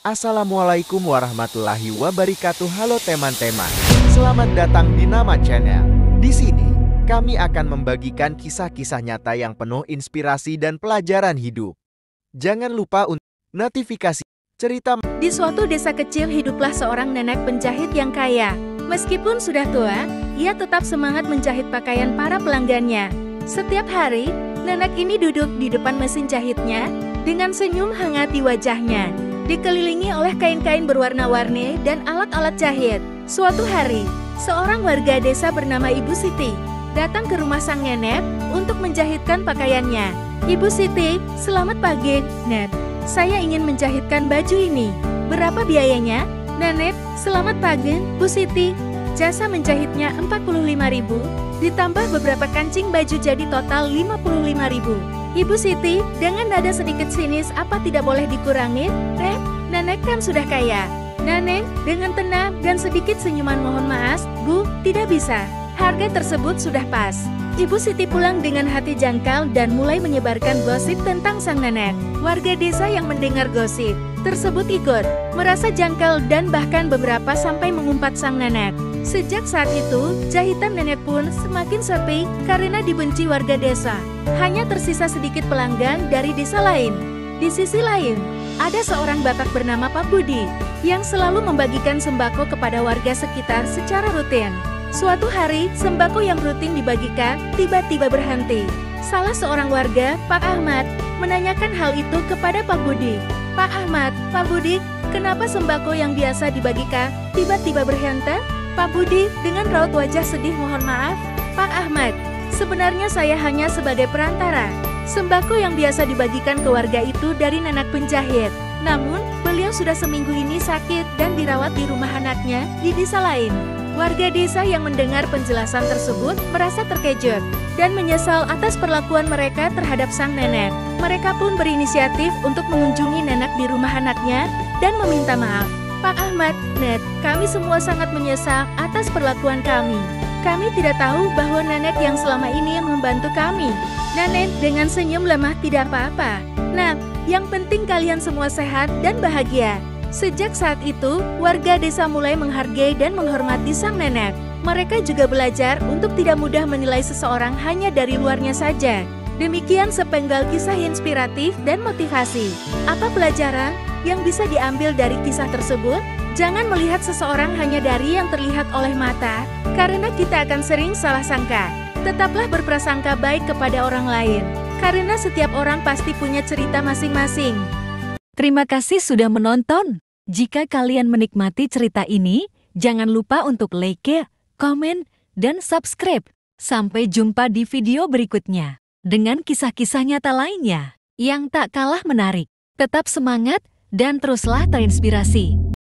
Assalamualaikum warahmatullahi wabarakatuh. Halo teman-teman, selamat datang di Nama Channel. Di sini, kami akan membagikan kisah-kisah nyata yang penuh inspirasi dan pelajaran hidup. Jangan lupa untuk notifikasi cerita. Di suatu desa kecil hiduplah seorang nenek penjahit yang kaya. Meskipun sudah tua, ia tetap semangat menjahit pakaian para pelanggannya. Setiap hari, nenek ini duduk di depan mesin jahitnya dengan senyum hangat di wajahnya, dikelilingi oleh kain-kain berwarna-warni dan alat-alat jahit. Suatu hari, seorang warga desa bernama Ibu Siti datang ke rumah sang nenek untuk menjahitkan pakaiannya. Ibu Siti, selamat pagi, Nek. Saya ingin menjahitkan baju ini. Berapa biayanya? Nenek, selamat pagi, Bu Siti. Jasa menjahitnya 45.000, ditambah beberapa kancing baju jadi total 55.000. Ibu Siti, dengan nada sedikit sinis, apa tidak boleh dikurangi? Nenek kan sudah kaya. Nenek, dengan tenang dan sedikit senyuman, mohon maaf, Bu, tidak bisa. Harga tersebut sudah pas. Ibu Siti pulang dengan hati jangkal dan mulai menyebarkan gosip tentang sang nenek. Warga desa yang mendengar gosip tersebut ikut merasa jangkal dan bahkan beberapa sampai mengumpat sang nenek. Sejak saat itu, jahitan nenek pun semakin sepi karena dibenci warga desa. Hanya tersisa sedikit pelanggan dari desa lain. Di sisi lain, ada seorang Batak bernama Pak Budi yang selalu membagikan sembako kepada warga sekitar secara rutin. Suatu hari, sembako yang rutin dibagikan tiba-tiba berhenti. Salah seorang warga, Pak Ahmad, menanyakan hal itu kepada Pak Budi. Pak Ahmad, Pak Budi, kenapa sembako yang biasa dibagikan tiba-tiba berhenti? Pak Budi dengan raut wajah sedih, mohon maaf, Pak Ahmad, sebenarnya saya hanya sebagai perantara. Sembako yang biasa dibagikan ke warga itu dari nenek penjahit. Namun, beliau sudah seminggu ini sakit dan dirawat di rumah anaknya di desa lain. Warga desa yang mendengar penjelasan tersebut merasa terkejut dan menyesal atas perlakuan mereka terhadap sang nenek. Mereka pun berinisiatif untuk mengunjungi nenek di rumah anaknya dan meminta maaf. Pak Ahmad, Nek, kami semua sangat menyesal atas perlakuan kami. Kami tidak tahu bahwa nenek yang selama ini membantu kami. Nenek dengan senyum lemah, tidak apa-apa. Nah, yang penting kalian semua sehat dan bahagia. Sejak saat itu, warga desa mulai menghargai dan menghormati sang nenek. Mereka juga belajar untuk tidak mudah menilai seseorang hanya dari luarnya saja. Demikian sepenggal kisah inspiratif dan motivasi. Apa pelajaran yang bisa diambil dari kisah tersebut? Jangan melihat seseorang hanya dari yang terlihat oleh mata, karena kita akan sering salah sangka. Tetaplah berprasangka baik kepada orang lain, karena setiap orang pasti punya cerita masing-masing. Terima kasih sudah menonton. Jika kalian menikmati cerita ini, jangan lupa untuk like, komen, dan subscribe. Sampai jumpa di video berikutnya dengan kisah-kisah nyata lainnya yang tak kalah menarik. Tetap semangat dan teruslah terinspirasi.